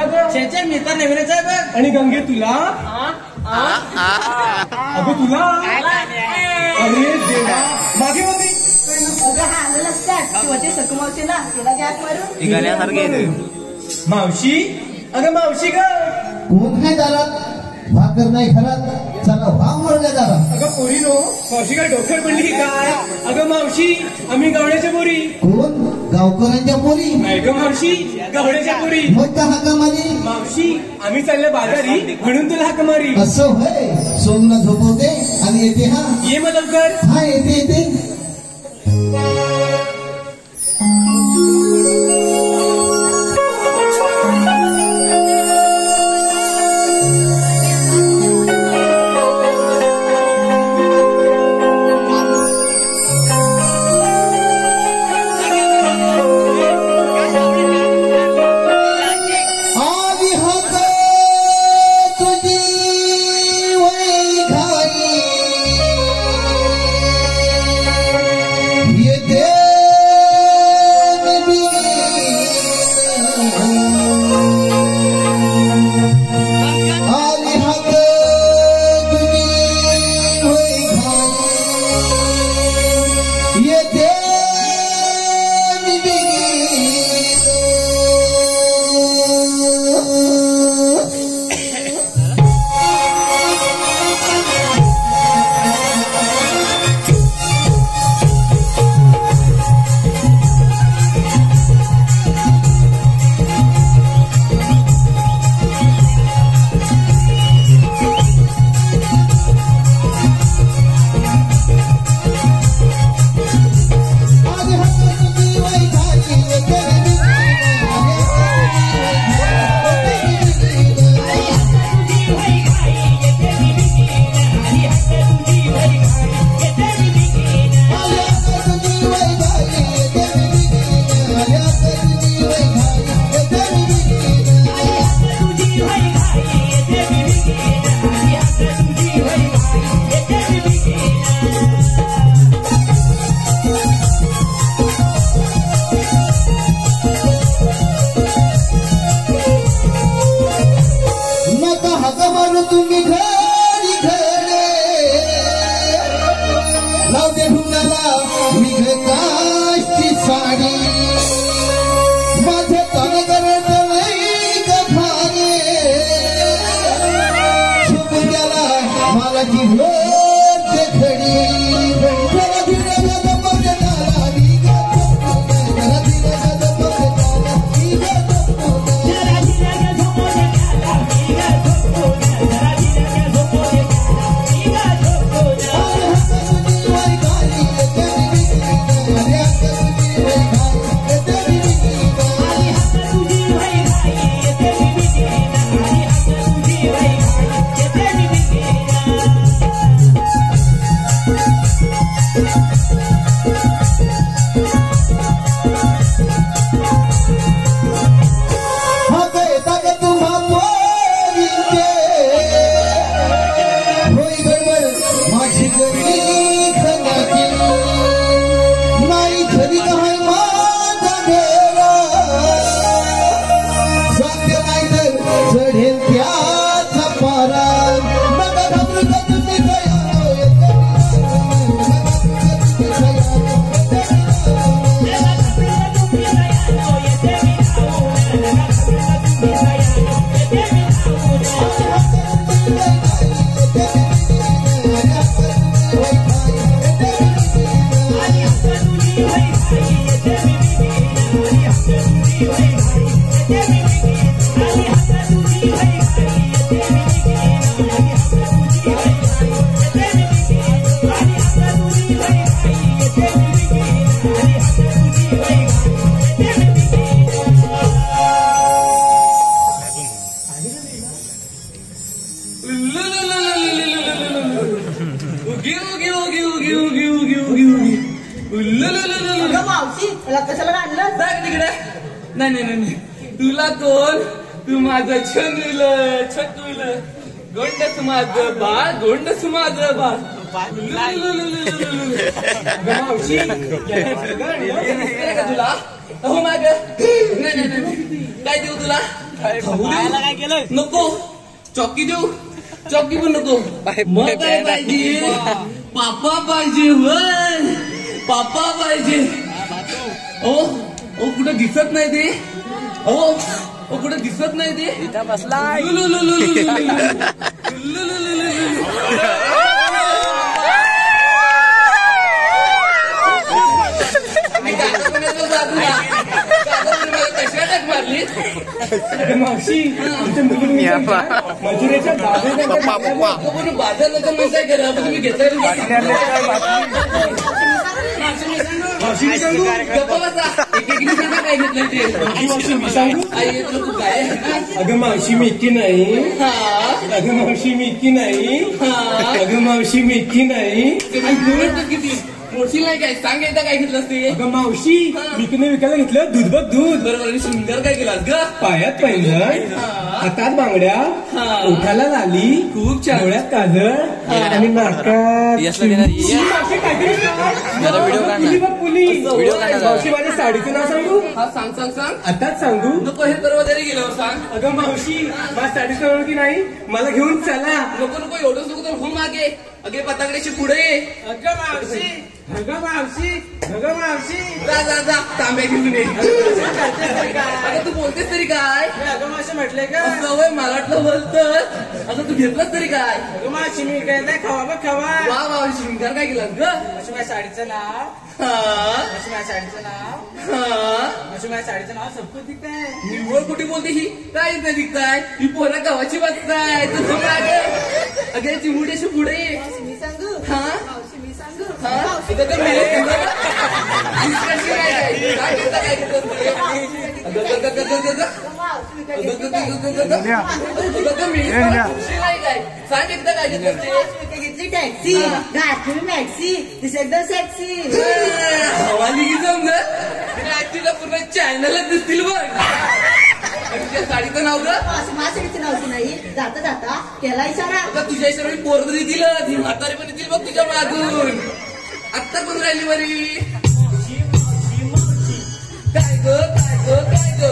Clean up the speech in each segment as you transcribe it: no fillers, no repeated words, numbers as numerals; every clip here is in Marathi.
तुला ग शेचे मी तर नवीनच आहे बघ. आणि गंगे तुला अगं तुला अरे देवा मागे मागे अगं हा आलं लक्षात शिवाची सकमावशीला तिला गॅस मारून निघाल्यासारखे मावशी अगं मावशी ग कोण नाही दारात भाकर नाही घरात चला भाव म्हणल्या दारात अगं पोरी नो मावशी काय डोक्यावर पडली की काय अगं मावशी आम्ही गावड्याच्या पोरी कोण गावकऱ्यांच्या पोरी नाही ग मावशी गावड्याच्या पोरी मग का हाका मारी मावशी आम्ही चालले बाजारी म्हणून तुला हाक मारी असं होय सोनूला झोपवते आणि येते हा ये मग लवकर हा येते येते कशाला आणलं तिकडे नाही नाही नाही तुला कोण तू माझं छकुल गोंडस माझं बाळ गोंडस माझं बाळ मावशी का तुला हो माग नाही काय देऊ तुला खाऊ देऊ? नको. चॉकी देऊ? चॉकी पण नको. मग काय पाहिजे? पापा पाहिजे. होय पापा पाहिजे. ओ ओ कुठं दिसत नाही ते. ओ कुठं दिसत नाही ते. बसलाय. मावशी आमच्या मुली मजुरेच्या बाजार लोक म्हणताय घरा तुम्ही घेताय. मावशी मी सांगू काय घेतलं ते मी सांगू आई तू काय. अगं मावशी मी इतकी नाही. हा अगं मावशी मी इतकी नाही. हा अगं मावशी मी इतकी नाही. किती मोठी नाही काय सांग एकदा काय घेतलं ते. अगं मावशी विकणे विकायला घेतलं दूध बघ दूध. बरोबर सुंदर काय केलं ग. पायात पैंजण हातात बांगड्या ओठाला लाली खूप छान. डोळ्यात काजळ आणि नाकात मावशी माझ्या साडीचं नाव सांगू. हा सांग सांग सांग. आताच सांगू नको हे परवा जरी गेल्यावर सांग. अगं मावशी माझ्या साडीचं नाव की नाही मला घेऊन चला. नको नको एवढंच नको तर हो मागे. अगे पताकड्याची पुढे. अगं मावशी अगं मावशी अगं मावशी जा जा जा तांब्या घेऊन ये. अगं तू बोलतेस तरी काय. अगं मावशी म्हटलंय का. सवय मला वाटलं बोलतोस. अगं तू घेतलंस तरी काय. अगं मावशी मी काय नाही खावा बघ खावा. वा वा शृंगार काय केला ग. मावशी माझ्या साडीचं नाव. हा मावशी माझ्या साडीचं नाव. हा मावशी माझ्या साडीचं नाव सबको दिखताय. निव्वळ कुठे बोलते ही. काय नाही दिसताय ही पोरा गावाची बसताय. तू मागे अगे चिमुड्याशी पुढे. मी सांगू हा मावशी मी सांगू हा इथं तर मी काय घेता काय घेतलं. सांग एकदा काय घेतलं ते. घेतली टॅक्सी घातली टॅक्सी दिस एकदम सेक्सी. हवाली की समजा तिला पूर्ण चॅनलच दिसतील बघ. त्या साडीचं नाव ग. मासडीचं नाव नाही. जाता जाता केला इशारा. आता तुझ्या इशारा पोरग देतील. ती म्हातारी पण येतील बघ तुझ्या मागून. आत्ता कोण राहिली बरी. काय ग काय ग काय ग.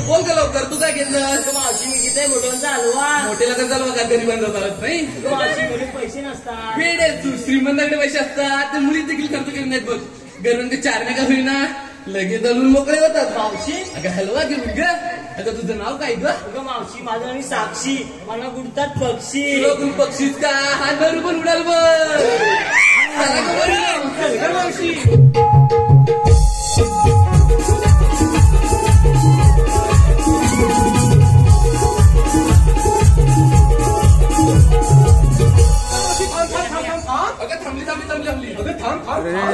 बोल का लवकर तू काय घेतलं. मावशी मी घेते मोठ्यांचा हलवा. मोठ्याला का चालवा का गरीबांना चालत नाही. मावशी मध्ये पैसे नसतात. वेड आहे तू. श्रीमंताकडे पैसे असतात तर मुली देखील खर्च केले नाहीत बघ. गरीबांचे 4 नाही का होईना लगेच दलून मोकळे होतात. मावशी अगं हलवा घेऊन ग. अगं तुझं नाव काय ग. अगं मावशी माझं आणि साक्षी मला गुडतात पक्षी. तुला कोण पक्षीच का. हा नरू पण उडाल बघ. चला गं बरं. मावशी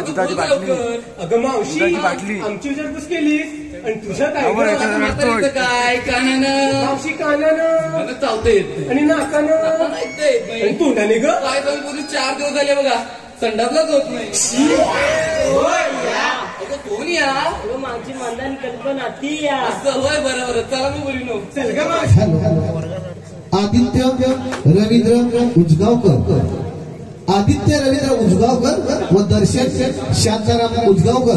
दुधाची बाटली. अगं मावशी दुधाची बाटली. आमची विचारपूस केलीस आणि तुझं काय अहो, गं? याचं रडतोय. काय कानानं मावशी कानानं मला चावता येत आणि नाकानं नाही. आणि तोंडाने ग. काय तर पूर्वी 4 दिवस झाले बघा संडासलाच होत नाही. अगं कोण या. अगं माझी मंदान कल्पना ती या. असं होय बरोबर. चला मग बोली नो. चल ग मावशी. आदित्य रवींद्र उजगावकर. आदित्य रवींद्र उजगावकर व दर्शन शांताराम उजगावकर.